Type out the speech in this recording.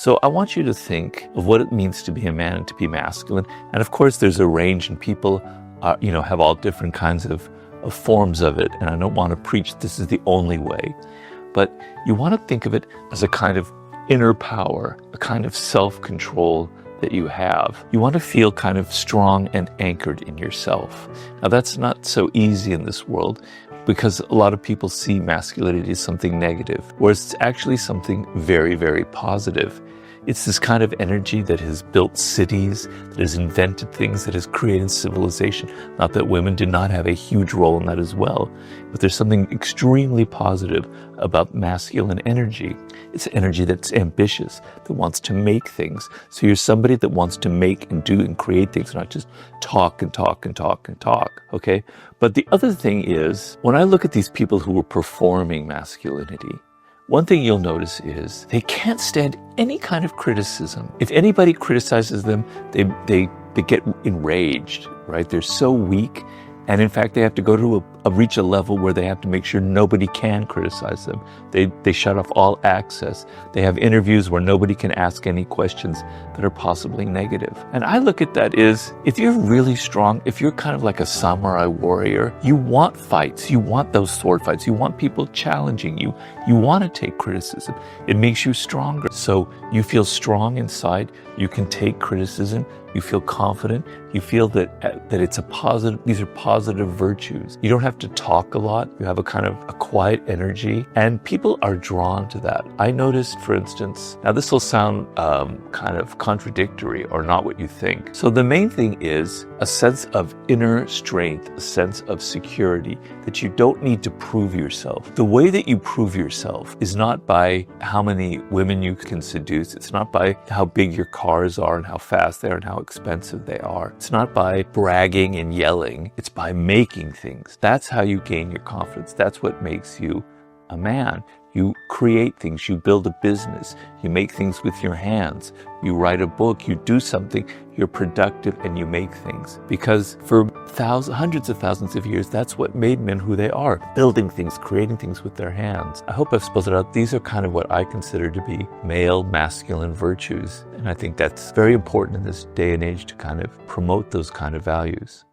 So I want you to think of what it means to be a man and to be masculine. And of course, there's a range, and people have all different kinds of forms of it. And I don't want to preach this is the only way. But you want to think of it as a kind of inner power, a kind of self-control that you have. You want to feel kind of strong and anchored in yourself. Now that's not so easy in this world, because a lot of people see masculinity as something negative, whereas it's actually something very, very positive. It's this kind of energy that has built cities, that has invented things, that has created civilization. Not that women did not have a huge role in that as well, but there's something extremely positive about masculine energy. It's energy that's ambitious, that wants to make things. So you're somebody that wants to make and do and create things, not just talk and talk and talk and talk, okay? But the other thing is, when I look at these people who are performing masculinity, one thing you'll notice is they can't stand any kind of criticism. If anybody criticizes them, they get enraged, right? They're so weak. And in fact, they have to go to reach a level where they have to make sure nobody can criticize them. They shut off all access. They have interviews where nobody can ask any questions that are possibly negative. And I look at that as, if you're really strong, if you're kind of like a samurai warrior, you want fights. You want those sword fights. You want people challenging you. You want to take criticism. It makes you stronger. So you feel strong inside. You can take criticism. You feel confident. You feel that it's a positive, these are positive virtues. You don't have to talk a lot. You have a kind of a quiet energy, and people are drawn to that. I noticed, for instance, now this will sound kind of contradictory or not what you think. So the main thing is a sense of inner strength, a sense of security, that you don't need to prove yourself. The way that you prove yourself is not by how many women you can seduce. It's not by how big your cars are and how fast they are and how expensive they are. It's not by bragging and yelling. It's by making things. That's how you gain your confidence. That's what makes you a man. You create things, you build a business, you make things with your hands, you write a book, you do something, you're productive, and you make things. Because for hundreds of thousands of years, that's what made men who they are, building things, creating things with their hands. I hope I've spelled it out. These are kind of what I consider to be male masculine virtues. And I think that's very important in this day and age to kind of promote those kind of values.